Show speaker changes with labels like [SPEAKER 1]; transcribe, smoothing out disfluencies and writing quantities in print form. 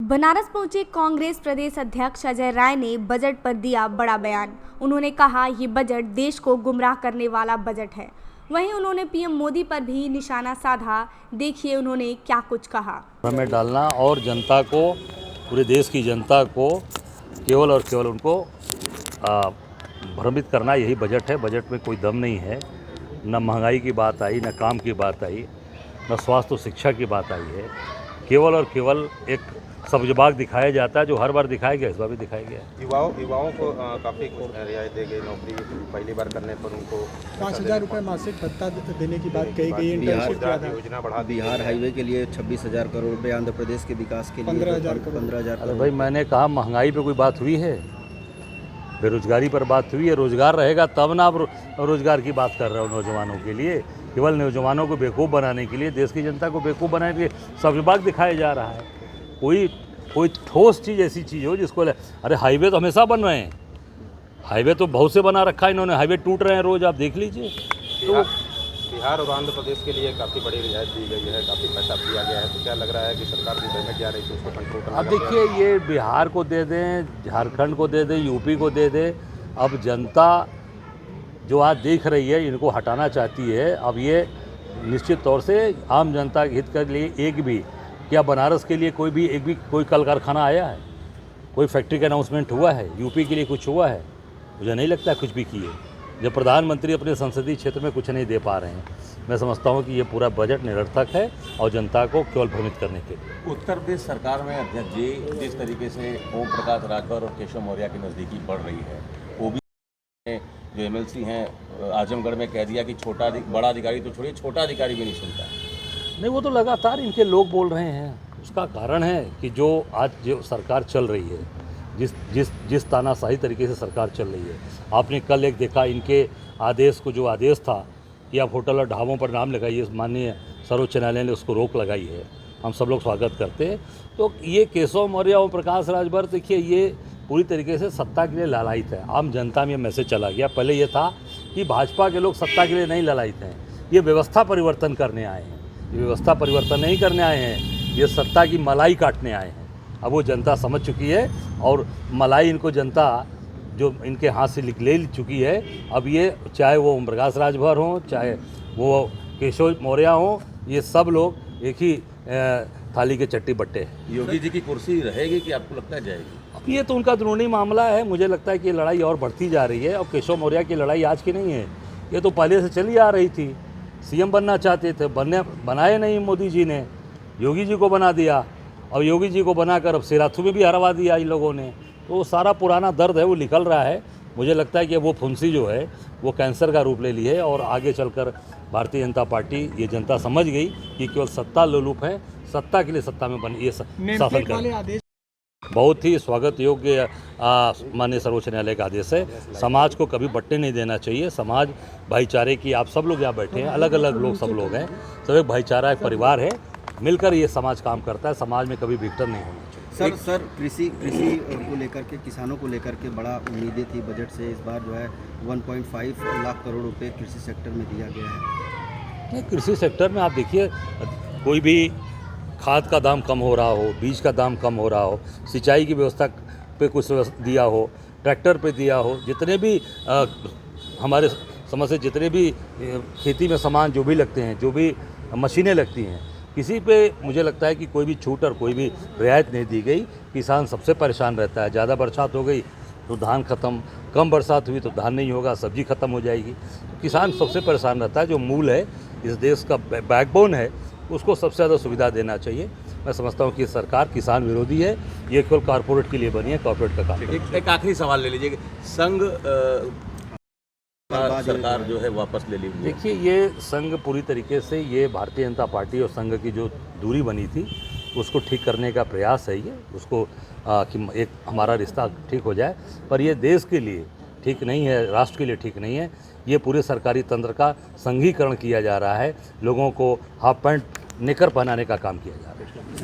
[SPEAKER 1] बनारस पहुंचे कांग्रेस प्रदेश अध्यक्ष अजय राय ने बजट पर दिया बड़ा बयान। उन्होंने कहा ये बजट देश को गुमराह करने वाला बजट है। वहीं उन्होंने पीएम मोदी पर भी निशाना साधा। देखिए उन्होंने क्या कुछ कहा।
[SPEAKER 2] हमें डालना और जनता को, पूरे देश की जनता को केवल और केवल उनको भ्रमित करना, यही बजट है। बजट में कोई दम नहीं है। न महंगाई की बात आई, न काम की बात आई, न स्वास्थ्य और शिक्षा की बात आई है। केवल और केवल एक सब्जबाग दिखाया जाता है, जो हर बार दिखाया गया, इस बार भी दिखाया गया।
[SPEAKER 3] युवाओं को काफ़ी रियायत दी गई, नौकरी पहली बार करने पर उनको
[SPEAKER 4] 5,000 रुपये मासिक भत्ता देने की बात कही गई।
[SPEAKER 3] योजना बढ़ा दी।
[SPEAKER 5] बिहार हाईवे के लिए 26,000 करोड़ रुपये, आंध्र प्रदेश के विकास के लिए
[SPEAKER 4] 15,000
[SPEAKER 5] करोड़।
[SPEAKER 2] भाई मैंने कहा महंगाई पे कोई बात हुई है? बेरोजगारी पर बात हुई है। रोजगार रहेगा तब ना आप रोजगार की बात कर रहे हो। नौजवानों के लिए, केवल नौजवानों को बेवकूफ़ बनाने के लिए, देश की जनता को बेवकूफ़ बनाने के लिए सब्जबाग दिखाया जा रहा है। कोई ठोस चीज़, ऐसी चीज़ हो जिसको अरे हाईवे तो हमेशा बन रहे हैं। हाईवे तो बहुत से बना रखा है इन्होंने। हाईवे टूट रहे हैं रोज़, आप देख लीजिए। तो
[SPEAKER 3] बिहार और आंध्र प्रदेश के लिए काफ़ी बड़ी रियायत दी गई है, काफ़ी पैसा दिया गया है। तो क्या लग रहा है कि सरकार की लिमिट जा रही है उसको कंट्रोल करना?
[SPEAKER 2] अब देखिए, ये बिहार को दे दें, झारखंड को दे दें, यूपी को दे दें। अब जनता जो आज देख रही है, इनको हटाना चाहती है। अब ये निश्चित तौर से आम जनता के हित के लिए एक भी, क्या बनारस के लिए कोई कल कारखाना आया है? कोई फैक्ट्री का अनाउंसमेंट हुआ है? यूपी के लिए कुछ हुआ है? मुझे नहीं लगता है कुछ भी किए। जब प्रधानमंत्री अपने संसदीय क्षेत्र में कुछ नहीं दे पा रहे हैं, मैं समझता हूं कि ये पूरा बजट निरर्थक है और जनता को केवल भ्रमित करने के लिए।
[SPEAKER 6] उत्तर प्रदेश सरकार में अध्यक्ष जी जिस तरीके से ओम प्रकाश राजभर और केशव मौर्य की नज़दीकी बढ़ रही है, ओबीसी जो एमएलसी हैं आजमगढ़ में कह दिया कि बड़ा अधिकारी तो छोड़िए, छोटा अधिकारी भी नहीं सुनता है।
[SPEAKER 2] नहीं, वो तो लगातार इनके लोग बोल रहे हैं। उसका कारण है कि जो आज जो सरकार चल रही है, जिस तानाशाही तरीके से सरकार चल रही है। आपने कल एक देखा, इनके आदेश को, जो आदेश था कि आप होटल और ढाबों पर नाम लगाइए, माननीय सर्वोच्च न्यायालय ने उसको रोक लगाई है। हम सब लोग स्वागत करते हैं। तो ये केशव मौर्य और प्रकाश राजभर, देखिए ये पूरी तरीके से सत्ता के लिए लालायित है। आम जनता में ये मैसेज चला गया। पहले ये था कि भाजपा के लोग सत्ता के लिए नहीं लालायित हैं, ये व्यवस्था परिवर्तन करने आए हैं। ये व्यवस्था परिवर्तन नहीं करने आए हैं, ये सत्ता की मलाई काटने आए हैं। अब वो जनता समझ चुकी है और मलाई इनको जनता जो इनके हाथ से ले चुकी है। अब ये, चाहे वो ओम प्रकाश राजभर हों, चाहे वो केशव मौर्य हों, ये सब लोग एक ही थाली के चट्टी बट्टे हैं।
[SPEAKER 6] योगी जी की कुर्सी रहेगी कि आपको लगता है जाएगी?
[SPEAKER 2] अब ये तो उनका अंदरूनी मामला है। मुझे लगता है कि ये लड़ाई और बढ़ती जा रही है। और केशव मौर्य की लड़ाई आज की नहीं है, ये तो पहले से चली आ रही थी। सीएम बनना चाहते थे, बनाए नहीं मोदी जी ने, योगी जी को बना दिया। और योगी जी को बनाकर अब सिराथू में भी हरवा दिया इन लोगों ने। तो वो सारा पुराना दर्द है, वो निकल रहा है। मुझे लगता है कि वो फुंसी जो है वो कैंसर का रूप ले ली है। और आगे चलकर भारतीय जनता पार्टी, ये जनता समझ गई कि केवल सत्ता लोलुप है, सत्ता के लिए सत्ता में बन ये शासन कर। बहुत ही स्वागत योग्य माननीय सर्वोच्च न्यायालय का आदेश है। समाज को कभी बंटने नहीं देना चाहिए। समाज भाईचारे की, आप सब लोग यहाँ बैठे हैं, अलग अलग लोग सब लोग हैं, सब एक भाईचारा, एक परिवार है। मिलकर ये समाज काम करता है। समाज में कभी विघटन नहीं होना चाहिए।
[SPEAKER 5] सर कृषि को लेकर के, किसानों को लेकर के बड़ा उम्मीदें थी बजट से। इस बार जो है 1.5 लाख करोड़ रुपए कृषि सेक्टर में दिया गया है।
[SPEAKER 2] नहीं, कृषि सेक्टर में आप देखिए, कोई भी खाद का दाम कम हो रहा हो, बीज का दाम कम हो रहा हो, सिंचाई की व्यवस्था पे कुछ दिया हो, ट्रैक्टर पे दिया हो, जितने भी हमारे समझ से जितने भी खेती में सामान जो भी लगते हैं, जो भी मशीनें लगती हैं, किसी पे मुझे लगता है कि कोई भी छूट और कोई भी रियायत नहीं दी गई। किसान सबसे परेशान रहता है। ज़्यादा बरसात हो गई तो धान खत्म, कम बरसात हुई तो धान नहीं होगा, सब्जी खत्म हो जाएगी। किसान सबसे परेशान रहता है। जो मूल है, इस देश का बैकबोन है, उसको सबसे ज़्यादा सुविधा देना चाहिए। मैं समझता हूँ कि सरकार किसान विरोधी है। ये केवल कॉर्पोरेट के लिए बनी है, कॉर्पोरेट का काम।
[SPEAKER 6] एक आखिरी सवाल ले लीजिए, संघ सरकार जो है वापस ले ली।
[SPEAKER 2] देखिए, ये संघ पूरी तरीके से, ये भारतीय जनता पार्टी और संघ की जो दूरी बनी थी उसको ठीक करने का प्रयास है। ये उसको कि एक हमारा रिश्ता ठीक हो जाए, पर ये देश के लिए ठीक नहीं है, राष्ट्र के लिए ठीक नहीं है। ये पूरे सरकारी तंत्र का संघीकरण किया जा रहा है। लोगों को हाफ पैंट निकर पहनाने का काम किया जा रहा है।